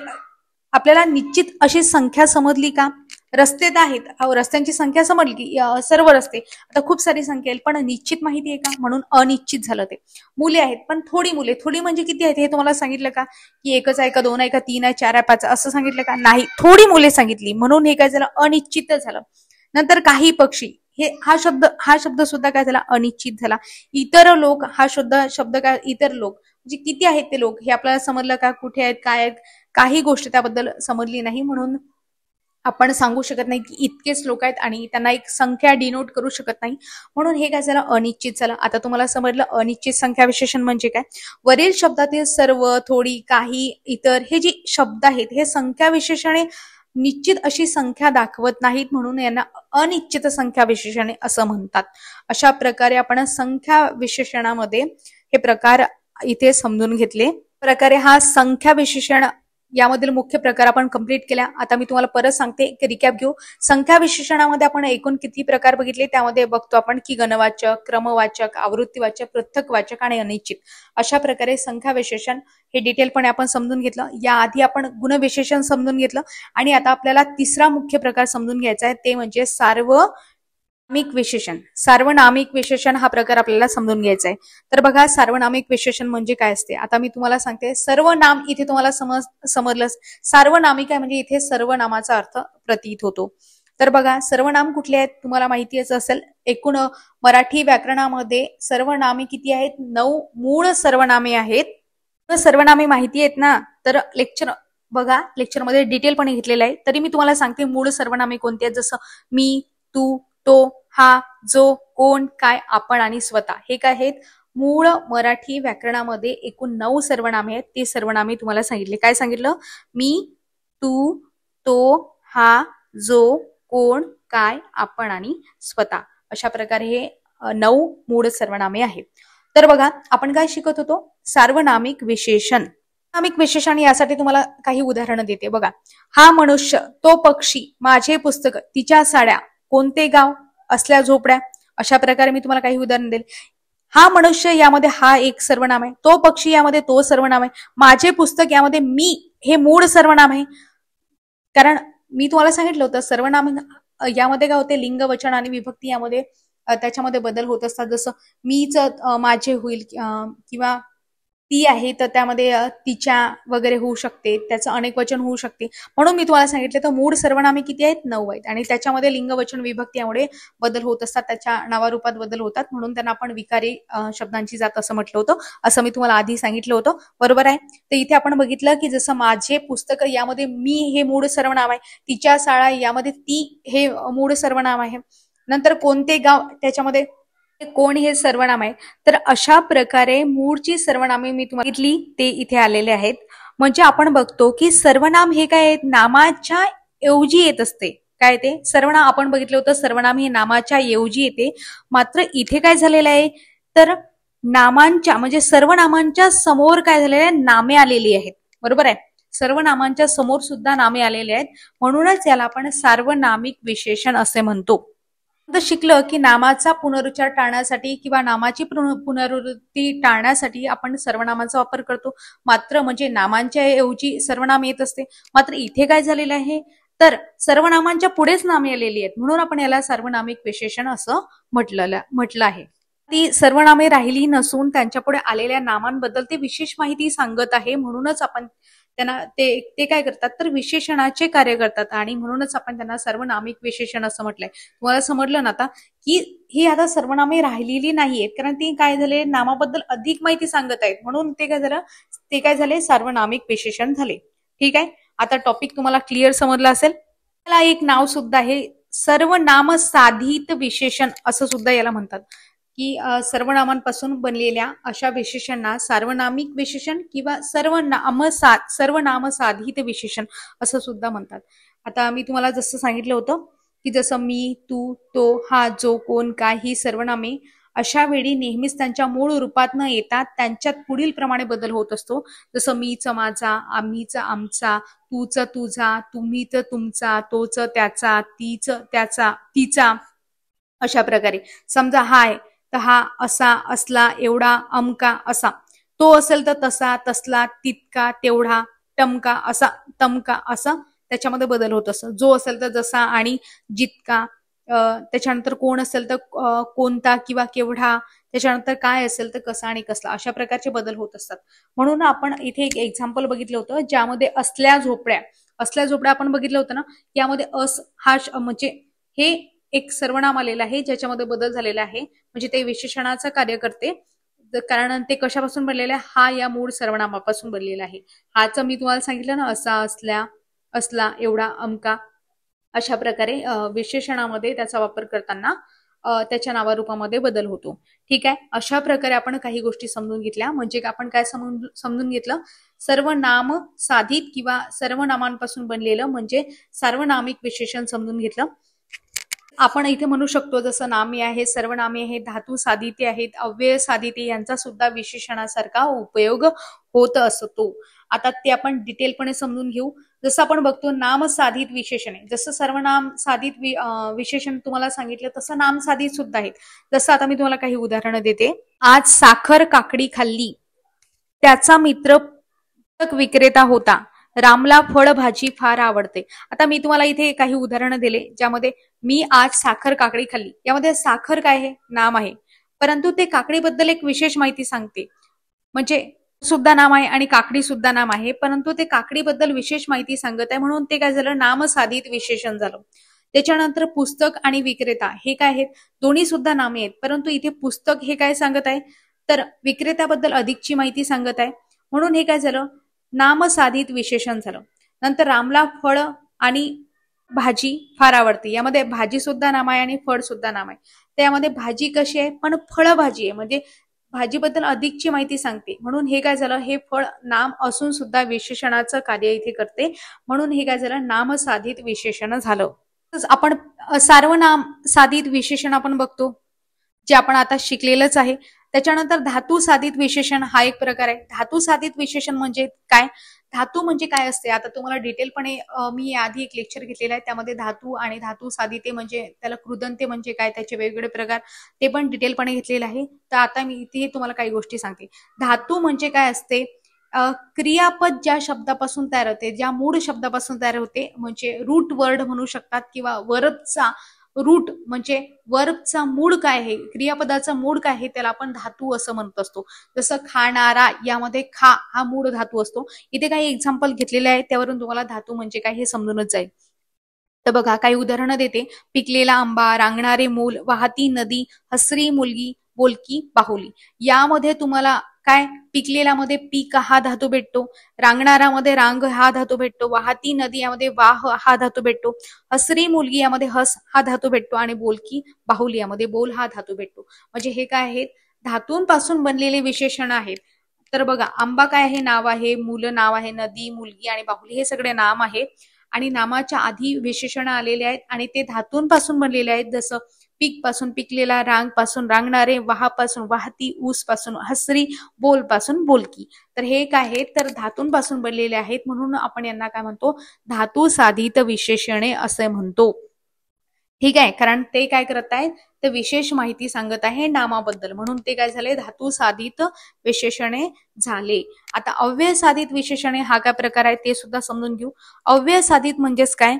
आपल्याला निश्चित अशी संख्या समजली का? रस्ते तर आहेत, रस्त्यांची संख्या समजली की सर्व रस्ते. आता खूप सारी संख्या येईल, पण निश्चित माहिती आहे का? म्हणून अनिश्चित झालं ते. मुले आहेत, पण थोडी मुले, थोडी म्हणजे किती आहेत हे तुम्हाला सांगितलं का? की एकच आहे का, 2 आहे का, 3 आहे, 4 आहे, 5 असं सांगितलं का? नाही, थोडी मुले सांगितली म्हणून हे काय झालं? अनिश्चित झालं. नंतर काही पक्षी, हा शब्द सुद्धा काय झाला? अनिश्चित झाला. इतर लोक हा शब्द काय? इतर लोक म्हणजे किती आहेत ते लोक हे आपल्याला समजलं का? कुठे आहेत, काय आहेत, काही गोष्ट त्याबद्दल समजली नाही. म्हणून आपण सांगू शकत नाही की इतकेच लोक आहेत आणि त्यांना एक संख्या डिनोट करू शकत नाही. म्हणून हे काय झालं? अनिश्चित झालं. आता तुम्हाला समजलं अनिश्चित संख्या विशेषण म्हणजे काय. वरील शब्दातील सर्व, थोडी, काही, इतर हे जे शब्द आहेत हे संख्या विशेषणे निश्चित अशी संख्या दाखवत नाहीत, म्हणून यांना अनिश्चित संख्या विशेषणे असं म्हणतात. अशा प्रकारे आपण संख्या विशेषणामध्ये हे प्रकार इथे समजून घेतले. प्रकारे हा संख्या विशेषण यामधील मुख्य प्रकार आपण कंप्लीट केल्या. आता मी तुम्हाला परत सांगते, एक रिकॅप घेऊ. संख्या विशेषणामध्ये आपण एकूण किती प्रकार बघितले? त्यामध्ये बघतो आपण की गणवाचक, क्रमवाचक, आवृत्तीवाचक, पृथकवाचक आणि अनिश्चित. अशा प्रकारे संख्या विशेषण हे डिटेलपणे आपण समजून घेतलं. याआधी आपण गुणविशेषण समजून घेतलं आणि आता आपल्याला तिसरा मुख्य प्रकार समजून घ्यायचा आहे, ते म्हणजे सार्वनामिक विशेषण. सार्वनामिक विशेषण हा प्रकार आपल्याला समजून घ्यायचा आहे. तर बघा, सार्वनामिक विशेषण म्हणजे काय असते आता मी तुम्हाला सांगते. सर्वनाम इथे तुम्हाला समजलं. सार्वनामिक आहे म्हणजे इथे सर्वनामाचा अर्थ प्रतीत होतो. तर बघा, सर्वनाम कुठले आहेत तुम्हाला माहितीच असेल. एकूण मराठी व्याकरणामध्ये सर्वनामे किती आहेत? 9 मूळ सर्वनामे आहेत. सर्वनामे माहिती आहेत ना? तर बघा, लेक्चरमध्ये डिटेलपणे घेतलेलं आहे. तरी मी तुम्हाला सांगते मूळ सर्वनामे कोणती आहेत. जसं मी, तू, तो, हा, जो, कोण, काय, आपण आणि स्वतः. हे काय आहेत? मूळ मराठी व्याकरणामध्ये एकूण 9 सर्वनामे आहेत. ते सर्वनामे तुम्हाला सांगितले. काय सांगितलं? मी, तू, तो, हा, जो, कोण, काय, आपण आणि स्वतः. अशा प्रकारे हे 9 मूळ सर्वनामे आहेत. तर बघा, आपण काय शिकत होतो? सार्वनामिक विशेषण. सार्वनामिक विशेषण यासाठी तुम्हाला काही उदाहरणं देते. बघा, हा मनुष्य, तो पक्षी, माझे पुस्तक, तिच्या साड्या, कोणते गाव, असल्या झोपड्या. अशा प्रकारे मी तुम्हाला काही उदाहरण देईल. हा मनुष्य यामध्ये हा एक सर्वनाम आहे. तो पक्षी यामध्ये तो सर्वनाम आहे. माझे पुस्तक यामध्ये मी हे मूळ सर्वनाम आहे. कारण मी तुम्हाला सांगितलं होतं सर्वनाम यामध्ये काय होते? लिंग, वचन आणि विभक्ती यामध्ये त्याच्यामध्ये बदल होत असतात. जसं मीच माझे होईल किंवा ती आहे तर त्यामध्ये तिच्या वगैरे होऊ शकते. त्याचं अनेक वचन होऊ शकते. म्हणून मी तुम्हाला सांगितलं तर मूळ सर्वनामे किती आहेत? 9 आहेत. आणि त्याच्यामध्ये लिंग, वचन, विभक्ती यामुळे बदल होत असतात. त्याच्या नावारूपात बदल होतात. म्हणून त्यांना आपण विकारी शब्दांची जात असं म्हटलं होतं. असं मी तुम्हाला आधी सांगितलं होतं. बरोबर आहे. तर इथे आपण बघितलं की जसं माझे पुस्तक यामध्ये मी हे मूळ सर्वनाम आहे. तिच्या शाळा यामध्ये ती हे मूळ सर्वनाम आहे. नंतर कोणते गाव त्याच्यामध्ये कोण हे सर्वनाम आहे. तर अशा प्रकारे मूळची सर्वनामे मी तुम्हाला सांगितली ते इथे आलेले आहेत. म्हणजे आपण बघतो की सर्वनाम हे काय आहेत? नामाच्या ऐवजी येत असते. काय ते सर्वनाम आपण बघितलं होतं, सर्वनाम हे नामाच्या ऐवजी येते. मात्र इथे काय झालेलं आहे? तर नामांच्या म्हणजे सर्वनामांच्या समोर काय झालेलं आहे? नामे आलेली आहेत. बरोबर आहे. सर्वनामांच्या समोर सुद्धा नामे आलेली आहेत. म्हणूनच याला आपण सार्वनामिक विशेषण असे म्हणतो. शिकलं की नामाचा पुनरुच्चार टाळण्यासाठी किंवा नामाची पुनरावृत्ती टाळण्यासाठी आपण सर्वनामाचा वापर करतो. मात्र म्हणजे नामांच्या ऐवजी सर्वनाम येत असते. मात्र इथे काय झालेलं आहे? तर सर्वनामांच्या पुढेच नामे आलेली आहेत. म्हणून आपण याला सार्वनामिक विशेषण असं म्हटलं आहे. ती सर्वनामे राहिली नसून त्यांच्या पुढे आलेल्या नामांबद्दल ते विशेष माहिती सांगत आहे. म्हणूनच आपण त्यांना ते काय करतात? तर विशेषणाचे कार्य करतात आणि म्हणूनच आपण त्यांना सार्वनामिक विशेषण असं म्हटलंय. तुम्हाला समजलं ना आता की ही आता सर्वनामे राहिलेली नाहीयेत, कारण ती काय झाले? नामाबद्दल अधिक माहिती सांगत आहेत. म्हणून ते काय झाले? सार्वनामिक विशेषण झाले. ठीक आहे. आता टॉपिक तुम्हाला क्लिअर समजला असेल. त्याला एक नाव सुद्धा आहे, सर्वनाम साधित विशेषण असं सुद्धा याला म्हणतात. की सर्वनामांपासून बनलेल्या अशा विशेषणांना सार्वनामिक विशेषण किंवा सर्वनाम साधित विशेषण असं सुद्धा म्हणतात. आता मी तुम्हाला जसं सांगितलं होतं की जसं मी, तू, तो, हा, जो, कोण, काय ही सर्वनामे अशा वेळी नेहमीच त्यांच्या मूळ रूपात न येतात त्यांच्यात पुढील प्रमाणे बदल होत असतो. जसं मीच माझा, आम्हीच आमचा, तूच तुझा, तुम्हीच तुमचा, तोच त्याचा, तीच त्याचा, तिचा. अशा प्रकारे समजा हाय तर हा असा, असला, एवढा, अमका, असा. तो असेल तर तसा, तसला, तितका, तेवढा, टमका, असा, तमका, असं त्याच्यामध्ये बदल होत असतो. जो असेल तर जसा आणि जितका. त्याच्यानंतर कोण असेल तर कोणता किंवा केवढा. त्याच्यानंतर काय असेल तर कसा आणि कसला. अशा प्रकारचे बदल होत असतात. म्हणून आपण इथे एक एक्झाम्पल बघितलं होतं ज्यामध्ये असल्या झोपड्या आपण बघितलं होतं ना. यामध्ये हा म्हणजे हे एक सर्वनाम आलेलं आहे ज्याच्यामध्ये बदल झालेला आहे. म्हणजे ते विशेषणाचं कार्य करते. कारण ते कशापासून बनलेलं आहे? हा या मूळ सर्वनामापासून बनलेला आहे. हाच मी तुम्हाला सांगितलं ना, असा, असल्या, असला, एवढा, अमका. अशा प्रकारे विशेषणामध्ये त्याचा वापर करताना त्याच्या नावारूपामध्ये बदल होतो. ठीक आहे. अशा प्रकारे आपण काही गोष्टी समजून घेतल्या. म्हणजे आपण काय समजून घेतलं? सर्वनाम साधित किंवा सर्वनामांपासून बनलेलं म्हणजे सार्वनामिक विशेषण समजून घेतलं. आपण इथे म्हणू शकतो जसं नामे आहे, सर्वनामे आहे, धातू साधिते आहेत, अव्यय साधिते यांचा सुद्धा विशेषणासारखा उपयोग होत असतो. आता ते आपण डिटेलपणे समजून घेऊ. जसं आपण बघतो नाम साधित विशेषणे, जसं सर्वनाम साधित विशेषण तुम्हाला सांगितलं तसं नाम साधित सुद्धा आहेत. जसं आता मी तुम्हाला काही उदाहरणं देते. आज साखर काकडी खाल्ली, त्याचा मित्र पुस्तक विक्रेता होता, रामला फळभाजी फार आवडते. आता मी तुम्हाला इथे काही उदाहरणं दिले ज्यामध्ये मी आज साखर काकडी खाल्ली, यामध्ये साखर काय आहे, नाम आहे, परंतु ते काकडीबद्दल एक विशेष माहिती सांगते. म्हणजे सुद्धा नाम आहे आणि काकडी सुद्धा नाम आहे, परंतु ते काकडीबद्दल विशेष माहिती सांगत आहे म्हणून ते काय झालं, नामसाधित विशेषण झालं. त्याच्यानंतर पुस्तक आणि विक्रेता हे काय आहेत, दोन्ही सुद्धा नामे आहेत, परंतु इथे पुस्तक हे काय सांगत आहे, तर विक्रेत्याबद्दल अधिकची माहिती सांगत आहे म्हणून हे काय झालं, नामसाधित विशेषण झालं. नंतर रामला फळ आणि भाजी फार आवडते, यामध्ये भाजी सुद्धा नाम आहे आणि फळ सुद्धा नाम आहे. त्यामध्ये भाजी कशी आहे, पण फळभाजी आहे, म्हणजे भाजीबद्दल अधिकची माहिती सांगते म्हणून हे काय झालं, हे फळ नाम असून सुद्धा विशेषणाचं कार्य इथे करते म्हणून हे काय झालं, नामसाधित विशेषण झालं. आपण सार्वनाम साधित विशेषण आपण बघतो जे आपण आता शिकलेलंच आहे. त्याच्यानंतर धातू साधित विशेषण हा एक प्रकार आहे. धातू साधित विशेषण म्हणजे काय, धातू म्हणजे काय असते, आता तुम्हाला डिटेलपणे मी आधी एक लेक्चर घेतलेलं आहे, त्यामध्ये धातू आणि धातू साधिते म्हणजे त्याला कृदंते म्हणजे काय, त्याचे वेगवेगळे प्रकार ते पण डिटेलपणे घेतलेले आहे. तर आता मी इथे तुम्हाला काही गोष्टी सांगते. धातू म्हणजे काय असते, क्रियापद ज्या शब्दापासून तयार होते, ज्या मूळ शब्दापासून तयार होते, म्हणजे रूट वर्ड म्हणू शकतात किंवा वर्बचा रूट म्हणजे वर्बचा मूळ काय आहे, क्रियापदाचा मूळ काय आहे, त्याला आपण धातू असं म्हणत असतो. जसं खाणारा, यामध्ये खा हा मूळ धातू असतो. इथे काही एक्झाम्पल घेतलेले आहे, त्यावरून तुम्हाला धातू म्हणजे काय हे समजूनच जाईल. तर बघा काही उदाहरणं देते. पिकलेला आंबा, रांगणारे मूल, वाहती नदी, हसरी मुलगी, बोलकी बाहुली. यामध्ये तुम्हाला काय, पिकलेला मध्ये पीक हा धातू भेटतो, रांगणारामध्ये रांग हा धातू भेटतो, वाहती नदी यामध्ये वाह हा धातू भेटतो, हसरी मुलगी यामध्ये हस हा धातू भेटतो आणि बोलकी बाहुली यामध्ये बोल हा धातू भेटतो. म्हणजे हे काय आहेत, धातूंपासून बनलेले विशेषण आहेत. तर बघा आंबा काय आहे, नाव आहे, मुलं नाव आहे, नदी, मुलगी आणि बाहुली हे सगळे नाम आहे आणि नामाच्या आधी विशेषण आलेले आहेत आणि ते धातूंपासून बनलेले आहेत. जसं पीक पासून पिकलेला, रांग पासून रांगणारे, वाह पासून वाहती, ऊस पासून हसरी, बोल पासून बोलकी. तर हे काय आहेत, तर धातूंपासून बनलेले आहेत म्हणून आपण यांना काय म्हणतो, धातू साधित विशेषणे असे म्हणतो. ठीक आहे, कारण ते काय करत आहेत, तर विशेष माहिती सांगत आहे नामाबद्दल म्हणून ते काय झाले, धातू साधित विशेषणे झाले. आता अव्यय साधित विशेषणे हा काय प्रकार आहे ते सुद्धा समजून घेऊ. अव्यय साधित म्हणजेच काय,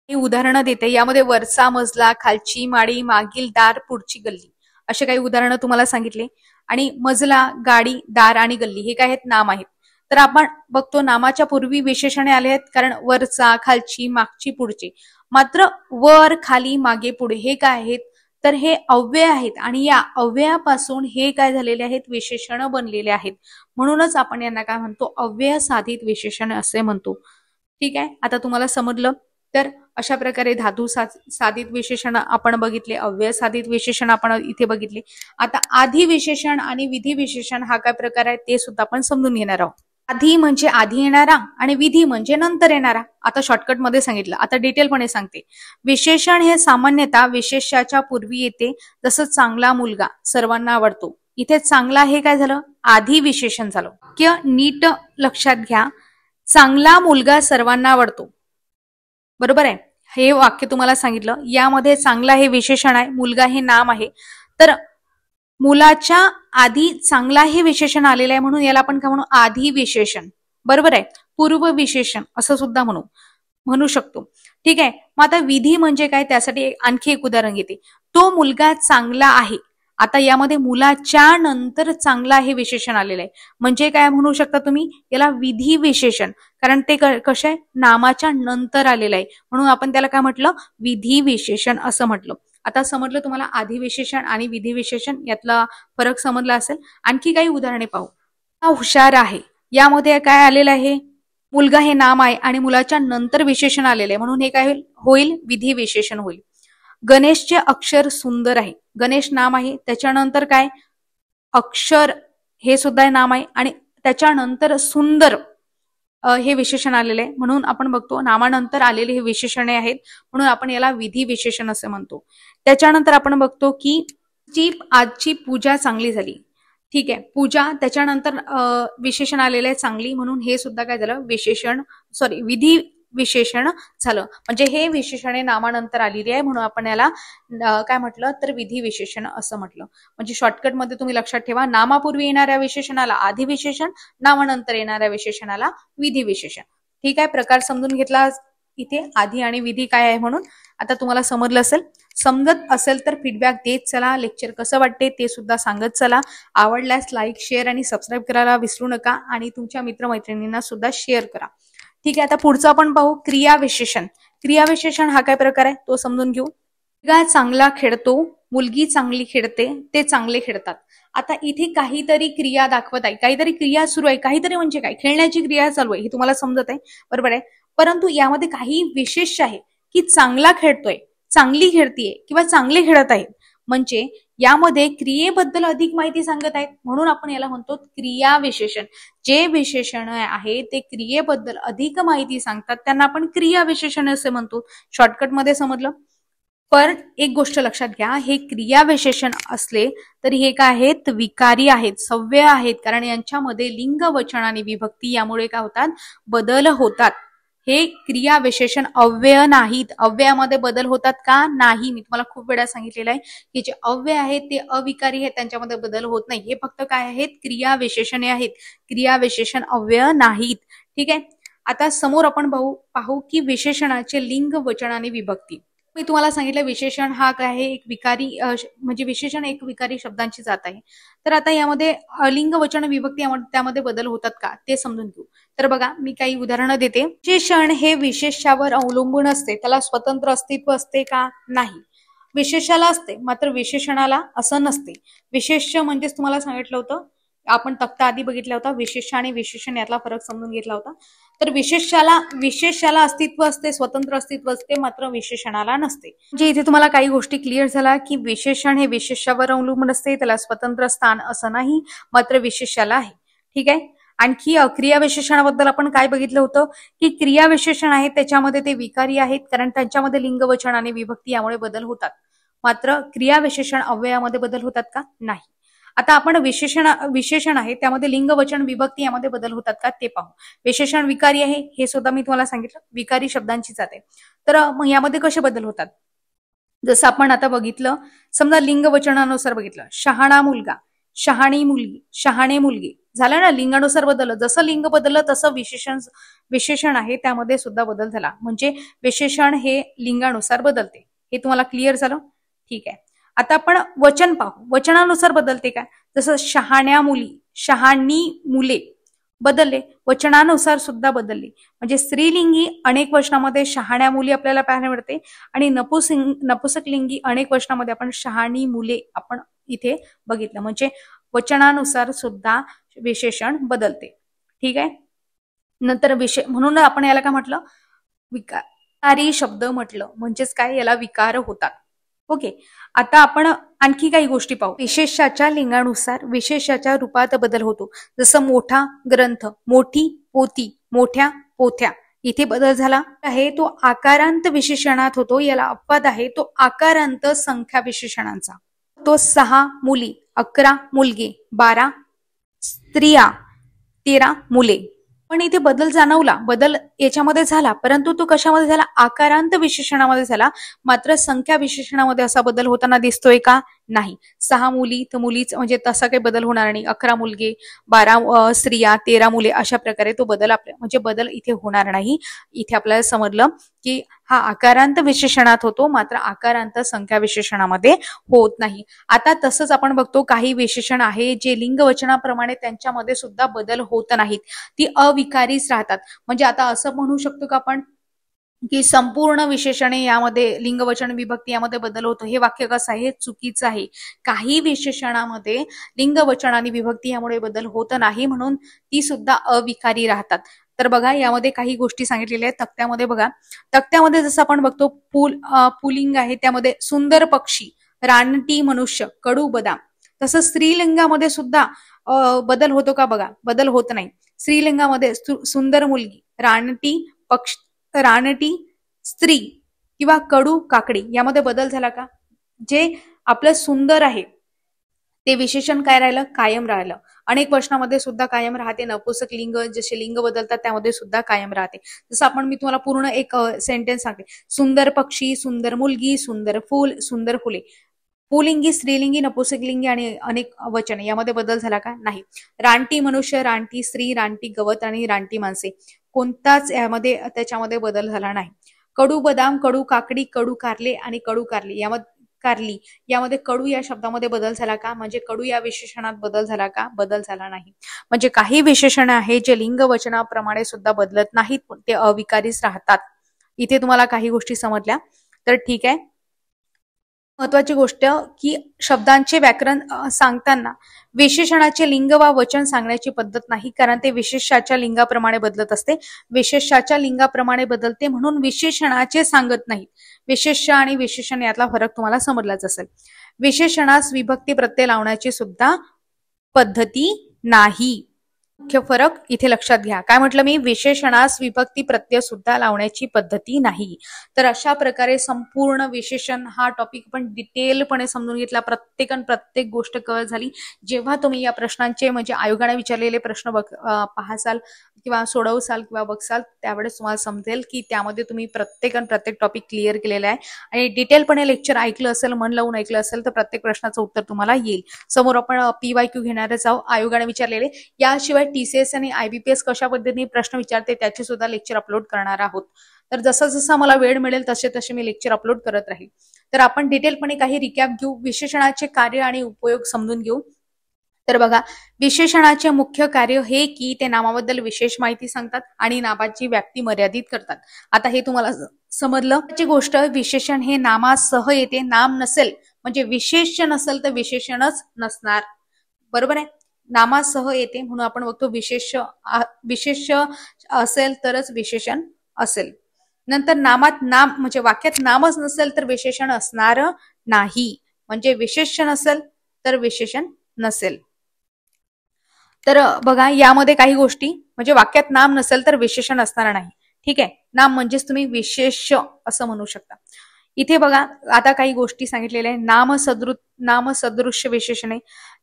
ही उदाहरणं देते. यामध्ये वरचा मजला, खालची माडी, मागील दार, पुढची गल्ली असे काही उदाहरणं तुम्हाला सांगितले. आणि मजला, गाडी, दार आणि गल्ली हे काय आहेत, नाम आहेत. तर आपण बघतो नामाच्या पूर्वी विशेषणे आले आहेत, कारण वरचा, खालची, मागची, पुढची. मात्र वर, खाली, मागे, पुढे हे काय आहेत, तर हे अव्यय आहेत आणि या अव्ययापासून हे काय झालेले आहेत, विशेषण बनलेले आहेत म्हणूनच आपण यांना काय म्हणतो, अव्यय साधित विशेषण असे म्हणतो. ठीक आहे, आता तुम्हाला समजलं. तर अशा प्रकारे धातू साधित विशेषण आपण बघितले, अव्यय साधित विशेषण आपण इथे बघितले. आता आधी विशेषण आणि विधी विशेषण हा काय प्रकार आहे ते सुद्धा आपण समजून घेणार आहोत. आधी म्हणजे आधी येणारा आणि विधी म्हणजे नंतर येणारा. आता शॉर्टकट मध्ये सांगितलं, आता डिटेलपणे सांगते. विशेषण हे सामान्यतः विशेष्याच्या पूर्वी येते, जसं चांगला मुलगा सर्वांना आवडतो. इथे चांगला हे काय झालं, आधी विशेषण झालं. वाक्य नीट लक्षात घ्या, चांगला मुलगा सर्वांना आवडतो, बरोबर आहे. हे वाक्य तुम्हाला सांगितलं, यामध्ये चांगला हे विशेषण आहे, मुलगा हे नाम आहे. तर मुलाच्या आधी चांगला हे विशेषण आलेलं आहे म्हणून याला आपण काय म्हणू, आधी विशेषण, बरोबर आहे. पूर्व विशेषण असं सुद्धा म्हणू शकतो. ठीक आहे, मग आता विधी म्हणजे काय, त्यासाठी आणखी एक उदाहरण घेते. तो मुलगा चांगला आहे. आता यामध्ये मुलाच्या नंतर चांगला हे विशेषण आलेलं आहे म्हणजे काय म्हणू शकता तुम्ही, याला विधी विशेषण, कारण ते कसे आहे, नामाच्या नंतर आलेलं आहे म्हणून आपण त्याला काय म्हटलं, विधी विशेषण असं म्हटलं. आता समजलं तुम्हाला आधी विशेषण आणि विधी विशेषण यातला फरक समजला असेल. आणखी काही उदाहरणे पाहू. हुशार आहे, यामध्ये काय आलेलं आहे, मुलगा हे नाम आहे आणि मुलाच्या नंतर विशेषण आलेलं आहे म्हणून हे काय होईल, विधी विशेषण होईल. गणेशचे अक्षर सुंदर आहे, गणेश नाम आहे, त्याच्यानंतर काय, अक्षर हे सुद्धा नाम आहे आणि त्याच्यानंतर सुंदर हे विशेषण आलेले आहे, म्हणून आपण बघतो नामानंतर आलेले हे विशेषणे आहेत, म्हणून आपण याला विधी विशेषण असे म्हणतो. त्याच्यानंतर आपण बघतो की आजची पूजा चांगली झाली. ठीक आहे, पूजा, त्याच्यानंतर विशेषण आलेलं आहे चांगली, म्हणून हे सुद्धा काय झालं, विधी विशेषण झालं. म्हणजे हे विशेषणे नामानंतर आलेली आहे, म्हणून आपण याला काय म्हटलं तर विधी विशेषण असं म्हटलं. म्हणजे शॉर्टकट मध्ये तुम्ही लक्षात ठेवा, नामापूर्वी येणाऱ्या विशेषणाला आधी विशेषण, नामानंतर येणाऱ्या विशेषणाला विधी विशेषण. ठीक आहे, प्रकार समजून घेतला इथे आधी आणि विधी काय आहे म्हणून. आता तुम्हाला समजलं असेल. समजत असेल तर फीडबॅक देत चला. लेक्चर कसं वाटते ते सुद्धा सांगत चला. आवडल्यास लाईक, शेअर आणि सबस्क्राईब करायला विसरू नका आणि तुमच्या मित्रमैत्रिणींना सुद्धा शेअर करा. ठीक आहे, आता पुढचं आपण पाहू क्रियाविशेषण. क्रियाविशेषण हा काय प्रकार आहे तो समजून घेऊ. मुलगा चांगला खेळतो, मुलगी चांगली खेळते, ते चांगले खेळतात. आता इथे काहीतरी क्रिया दाखवत आहे, काहीतरी क्रिया सुरू आहे. काहीतरी म्हणजे काय, खेळण्याची क्रिया चालू आहे, हे तुम्हाला समजत आहे, बरोबर आहे. परंतु यामध्ये काही विशेष आहे की चांगला खेळतोय, चांगली खेळतीये किंवा चांगले खेळत आहेत. म्हणजे यामध्ये क्रियेबद्दल अधिक माहिती सांगत आहेत, म्हणून आपण याला म्हणतो क्रियाविशेषण. जे विशेषण आहे ते क्रियेबद्दल अधिक माहिती सांगतात त्यांना आपण क्रियाविशेषण असे म्हणतो. शॉर्टकट मध्ये समजलं. पण एक गोष्ट लक्षात घ्या, हे क्रियाविशेषण असले तरी हे काय आहेत, विकारी आहेत, सव्यय आहेत. कारण यांच्यामध्ये लिंग, वचन आणि विभक्ती यामुळे काय होतात, बदल होतात. हे क्रियाविशेषण अव्यय नाहीत. अव्ययामध्ये बदल होतात का, नाही. मी तुम्हाला खूप वेळा सांगितलेलं आहे की जे अव्यय आहेत ते अविकारी आहेत, त्यांच्यामध्ये बदल होत नाही. हे फक्त काय आहेत, क्रियाविशेषणे आहेत. क्रियाविशेषण अव्यय नाहीत. ठीक आहे, आता समोर आपण पाहू की विशेषणाचे लिंग, वचन आणि विभक्ती. मी तुम्हाला सांगितलं विशेषण हा काय आहे, एक विकारी म्हणजे विशेषण एक विकारी शब्दांची जात आहे. तर आता यामध्ये लिंग, वचन, विभक्ती त्यामध्ये बदल होतात का ते समजून घेऊ. तर बघा, मी काही उदाहरणं देते. विशेषण हे विशेषावर अवलंबून असते, त्याला स्वतंत्र अस्तित्व असते का, नाही. विशेषाला असते मात्र विशेषणाला असं नसते. विशेष म्हणजेच तुम्हाला सांगितलं होतं, आपण तक्ता आधी बघितला होता, विशेष आणि विशेषण यातला फरक समजून घेतला होता. तर विशेषाला अस्तित्व असते, स्वतंत्र अस्तित्व असते, मात्र विशेषणाला नसते. म्हणजे इथे तुम्हाला काही गोष्टी क्लिअर झाला की विशेषण हे विशेषावर अवलंबून असते, त्याला स्वतंत्र स्थान असं नाही, मात्र विशेषाला आहे. ठीक आहे, आणखी क्रियाविशेषणाबद्दल आपण काय बघितलं होतं की क्रियाविशेषण आहेत त्याच्यामध्ये ते विकारी आहेत, कारण त्यांच्यामध्ये लिंग, वचन आणि विभक्ती यामुळे बदल होतात. मात्र क्रियाविशेषण अव्ययामध्ये बदल होतात का, नाही. आता आपण विशेषण आहे त्यामध्ये लिंग, वचन, विभक्ती यामध्ये बदल होतात का ते पाहू. विशेषण विकारी आहे हे सुद्धा मी तुम्हाला सांगितलं, विकारी शब्दांची जाते. तर मग यामध्ये कसे बदल होतात, जसं आपण आता बघितलं, समजा लिंग वचनानुसार बघितलं, शहाणा मुलगा, शहाणी मुलगी, शहाणे मुलगी, झालं ना, लिंगानुसार बदललं. जसं लिंग बदललं तसं विशेषण आहे त्यामध्ये सुद्धा बदल झाला. म्हणजे विशेषण हे लिंगानुसार बदलते. हे तुम्हाला क्लिअर झालं. ठीक आहे, आता आपण वचन पाहू. वचनानुसार बदलते काय, जसं शहाण्या मुली, शहाणी मुले बदलले, वचनानुसार सुद्धा बदलले. म्हणजे स्त्रीलिंगी अनेक वचनामध्ये शहाण्या मुली आपल्याला पाहायला मिळते आणि नपुसकलिंगी अनेक वचनामध्ये आपण शहाणी मुले आपण इथे बघितलं. म्हणजे वचनानुसार सुद्धा विशेषण बदलते. ठीक आहे, नंतर म्हणून आपण याला काय म्हटलं, विकारी शब्द म्हटलं. म्हणजेच काय, याला विकार होतात. ओके, आता आपण आणखी काही गोष्टी पाहू. विशेषाच्या लिंगानुसार विशेषाच्या रूपात बदल होतो. जसं मोठा ग्रंथ, मोठी पोथी, मोठ्या पोथ्या, इथे बदल झाला आहे तो आकारांत विशेषणात होतो. याला अपवाद आहे तो आकारांत संख्या विशेषणांचा. तो 6 मुली, 11 मुलगे, 12 स्त्रिया, 13 मुले. पण इथे बदल जाणवला, बदल याच्यामध्ये झाला, परंतु तो कशामध्ये झाला, आकारांत विशेषणामध्ये झाला. मात्र संख्या विशेषणामध्ये असा बदल होताना दिसतोय का, नाही. 6 मुली तर मुलीच, म्हणजे तसा काही बदल होणार नाही. 11 मुलगे, 12 स्त्रिया, 13 मुले, अशा प्रकारे तो बदल म्हणजे बदल इथे होणार नाही. इथे आपल्याला समजलं की हा आकारांत विशेषणात होतो, मात्र आकारांत संख्या विशेषणामध्ये होत नाही. आता तसंच आपण बघतो काही विशेषण आहे जे लिंग, वचनाप्रमाणे त्यांच्यामध्ये सुद्धा बदल होत नाहीत, ती अविकारीच राहतात. म्हणजे आता असं म्हणू शकतो का आपण की संपूर्ण विशेषणे यामध्ये लिंग, वचन, विभक्ती यामध्ये बदल होतो. हे वाक्य कसं आहे, चुकीचं आहे. काही विशेषणामध्ये लिंग, वचन आणि विभक्ती यामुळे बदल होत नाही, म्हणून ती सुद्धा अविकारी राहतात. तर बघा, यामध्ये काही गोष्टी सांगितलेल्या आहेत तक्त्यामध्ये. बघा, तक्त्यामध्ये जसं आपण बघतो पुलिंग आहे त्यामध्ये सुंदर पक्षी, रानटी मनुष्य, कडू बदाम. तसं स्त्रीलिंगामध्ये सुद्धा बदल होतो का, बघा, बदल होत नाही. स्त्रीलिंगामध्ये सुंदर मुलगी, रानटी पक्ष, रानटी स्त्री किंवा कडू काकडी यामध्ये बदल झाला का? जे आपलं सुंदर आहे ते विशेषण काय राहिलं? कायम राहिलं. अनेक प्रश्नामध्ये सुद्धा कायम राहते. नपुंसक लिंग जसे लिंग बदलतात त्यामध्ये सुद्धा कायम राहते. जसं मी तुम्हाला पूर्ण एक सेंटेन्स सांगते. सुंदर पक्षी, सुंदर मुलगी, सुंदर फूल, सुंदर फुले. पुलिंगी, स्त्रीलिंगी, नपुंसकलिंगी आणि अनेक वचन यामध्ये बदल झाला का? नाही. रानटी मनुष्य, रानटी स्त्री, रानटी गवत आणि रानटी माणसे कोणताच यामध्ये त्याच्यामध्ये बदल झाला नाही. कडू बदाम, कडू काकडी, कडू कारले आणि कडू कारली यामध्ये कडू या शब्दामध्ये बदल झाला का? म्हणजे कडू या विशेषणात बदल झाला का? बदल झाला नाही. म्हणजे काही विशेषण आहे जे लिंग वचनाप्रमाणे सुद्धा बदलत नाहीत, ते अविकारीच राहतात. इथे तुम्हाला काही गोष्टी समजल्या तर ठीक आहे. महत्वाची गोष्ट की शब्दांचे व्याकरण सांगताना विशेषणाचे लिंग वा वचन सांगण्याची पद्धत नाही, कारण ते विशेषाच्या लिंगाप्रमाणे बदलत असते. विशेषाच्या लिंगाप्रमाणे बदलते म्हणून विशेषणाचे सांगत नाही. विशेष आणि विशेषण यातला फरक तुम्हाला समजलाच असेल. विशेषणास विभक्ती प्रत्यय लावण्याची सुद्धा पद्धती नाही. मुख्य फरक इथे लक्षात घ्या. काय म्हटलं मी? विशेषणास विभक्ती प्रत्यय सुद्धा लावण्याची पद्धती नाही. तर अशा प्रकारे संपूर्ण विशेषण हा टॉपिक आपण डिटेलपणे समजून घेतला. प्रत्येक गोष्ट कव्हर झाली. जेव्हा तुम्ही या प्रश्नांचे म्हणजे आयोगाने विचारलेले प्रश्न पाहासाल किंवा सोडवसाल किंवा बघसाल त्यावेळेस तुम्हाला समजेल की त्यामध्ये तुम्ही प्रत्येक टॉपिक क्लिअर केलेला आहे आणि डिटेलपणे लेक्चर ऐकलं असेल, मन लावून ऐकलं असेल तर प्रत्येक प्रश्नाचं उत्तर तुम्हाला येईल. समोर आपण PYQ घेणारच आहोत आयोगाने विचारलेले. याशिवाय TCS आणि IBPS कशा पद्धतीने प्रश्न विचारते त्याचे सुद्धा लेक्चर अपलोड करणार आहोत. तर जसं मला वेळ मिळेल तसे मी लेक्चर अपलोड करत राहील. तर आपण डिटेलपणे काही रिकॅप घेऊ, विशेषणाचे कार्य आणि उपयोग समजून घेऊ. तर बघा, विशेषणाचे मुख्य कार्य हे की ते नामाबद्दल विशेष माहिती सांगतात आणि नामाची व्याप्ती मर्यादित करतात. आता हे तुम्हाला समजलं. त्याची गोष्ट विशेषण हे नामासह येते. नाम नसेल म्हणजे विशेष नसेल तर विशेषणच नसणार. बरोबर आहे. नामासह येते म्हणून आपण बघतो विशेष असेल तरच विशेषण असेल. नंतर नामात नाम म्हणजे वाक्यात नामच नसेल तर विशेषण असणार नाही. म्हणजे विशेष नसेल तर विशेषण नसेल. तर बघा, यामध्ये काही गोष्टी म्हणजे वाक्यात नाम नसेल तर विशेषण असणार नाही. ठीक आहे. नाम म्हणजेच तुम्ही विशेष असं म्हणू शकता. इथे बघा, आता काही गोष्टी सांगितलेल्या आहे. नामसदृश्य विशेषणे,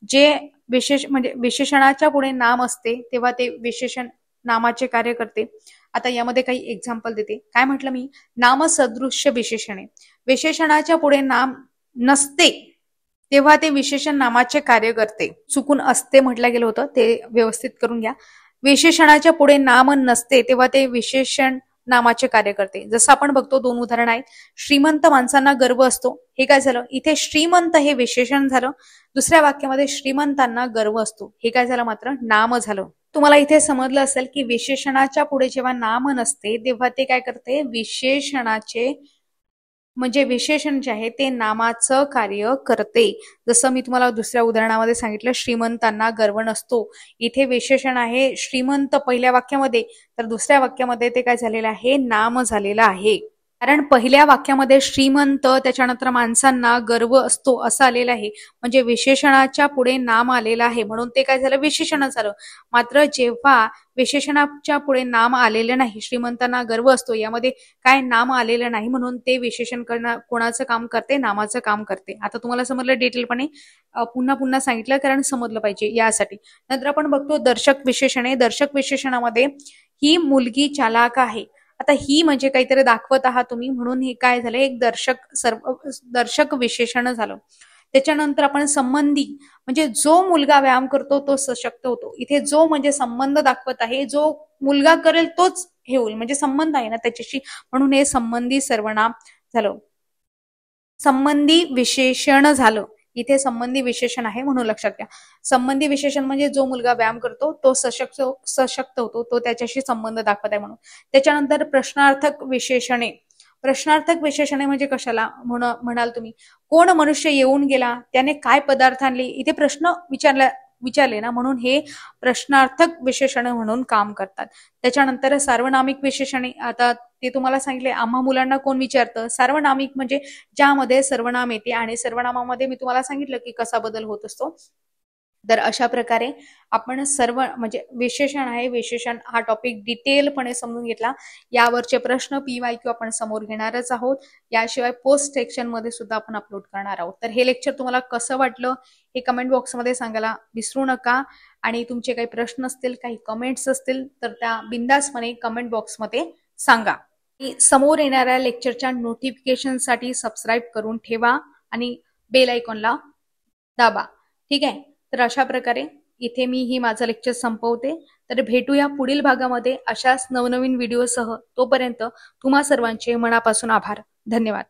जे विशेष म्हणजे विशेषणाच्या पुढे नाम असते तेव्हा ते विशेषण नामाचे कार्य करते. आता यामध्ये काही एक्झाम्पल देते. काय म्हटलं मी? नामसदृश्य विशेषणे, विशेषणाच्या पुढे नाम नसते तेव्हा ते विशेषण नामाचे कार्य करते. चुकून असते म्हटलं गेलं होतं, ते व्यवस्थित करून घ्या. विशेषणाच्या पुढे नाम नसते तेव्हा ते विशेषण नामाचे कार्य करते. जसं आपण बघतो, 2 उदाहरण आहेत. श्रीमंत माणसांना गर्व असतो. हे काय झालं? इथे श्रीमंत हे विशेषण झालं. दुसऱ्या वाक्यामध्ये श्रीमंतांना गर्व असतो. हे काय झालं? मात्र नाम झालं. तुम्हाला इथे समजलं असेल की विशेषणाच्या पुढे जेव्हा नाम नसते तेव्हा ते काय करते? विशेषणाचे म्हणजे विशेषण जे आहे ते नामाचं कार्य करते. जसं मी तुम्हाला दुसऱ्या उदाहरणामध्ये सांगितलं, श्रीमंतांना गर्व नसतो. इथे विशेषण आहे श्रीमंत पहिल्या वाक्यामध्ये, तर दुसऱ्या वाक्यामध्ये ते काय झालेलं आहे? नाम झालेलं आहे. कारण पहिल्या वाक्यामध्ये श्रीमंत त्याच्यानंतर माणसांना गर्व असतो असं आलेलं आहे. म्हणजे विशेषणाच्या पुढे नाम आलेलं आहे म्हणून ते काय झालं? विशेषण झालं. मात्र जेव्हा विशेषणाच्या पुढे नाम आलेलं नाही, श्रीमंतांना गर्व असतो यामध्ये काय नाम आलेलं नाही म्हणून ते विशेषण कोणाचं काम करते? नामाचं काम करते. आता तुम्हाला समजलं डिटेलपणे. पुन्हा सांगितलं कारण समजलं पाहिजे यासाठी. नंतर आपण बघतो दर्शक विशेषणे. दर्शक विशेषणामध्ये ही मुलगी चालाक आहे. आता ही म्हणजे काहीतरी दाखवत आहात तुम्ही म्हणून हे काय झालं? एक दर्शक विशेषण झालं. त्याच्यानंतर आपण संबंधी म्हणजे जो मुलगा व्यायाम करतो तो सशक्त होतो. इथे जो म्हणजे संबंध दाखवत आहे. जो मुलगा करेल तोच हे होईल म्हणजे संबंध आहे ना त्याच्याशी, म्हणून हे संबंधी सर्वनाम झालं. संबंधी विशेषण झालं. इथे संबंधी विशेषण आहे म्हणून लक्षात घ्या. संबंधी विशेषण म्हणजे जो मुलगा व्यायाम करतो तो सशक्त होतो, तो त्याच्याशी संबंध दाखवत आहे म्हणून. त्याच्यानंतर प्रश्नार्थक विशेषणे. प्रश्नार्थक विशेषणे म्हणजे कशाला म्हणाल तुम्ही? कोण मनुष्य येऊन गेला, त्याने काय पदार्थ आणले, इथे प्रश्न विचारले ना म्हणून हे प्रश्नार्थक विशेषणे म्हणून काम करतात. त्याच्यानंतर सार्वनामिक विशेषणे. आता ते तुम्हाला सांगितले, आम्हा मुलांना कोण विचारतं? सार्वनामिक म्हणजे ज्यामध्ये सर्वनाम येते आणि सर्वनामामध्ये मी तुम्हाला सांगितलं की कसा बदल होत असतो. तर अशा प्रकारे आपण सर्व म्हणजे विशेषण आहे, विशेषण हा टॉपिक डिटेलपणे समजून घेतला. यावरचे प्रश्न PYQ आपण समोर घेणारच आहोत. याशिवाय पोस्ट सेक्शन मध्ये सुद्धा आपण अपलोड करणार आहोत. तर हे लेक्चर तुम्हाला कसं वाटलं हे कमेंट बॉक्समध्ये सांगायला विसरू नका. आणि तुमचे काही प्रश्न असतील, काही कमेंट्स असतील तर त्या बिंदासपणे कमेंट बॉक्समध्ये सांगा. समोर येणाऱ्या लेक्चरच्या नोटिफिकेशनसाठी सबस्क्राईब करून ठेवा आणि बेल आयकॉनला दाबा. ठीक आहे. तर अशा प्रकारे इथे मी ही माझं लेक्चर संपवते. तर भेटूया पुढील भागामध्ये अशाच नवनवीन व्हिडिओसह. तोपर्यंत तुम्हा सर्वांचे मनापासून आभार. धन्यवाद.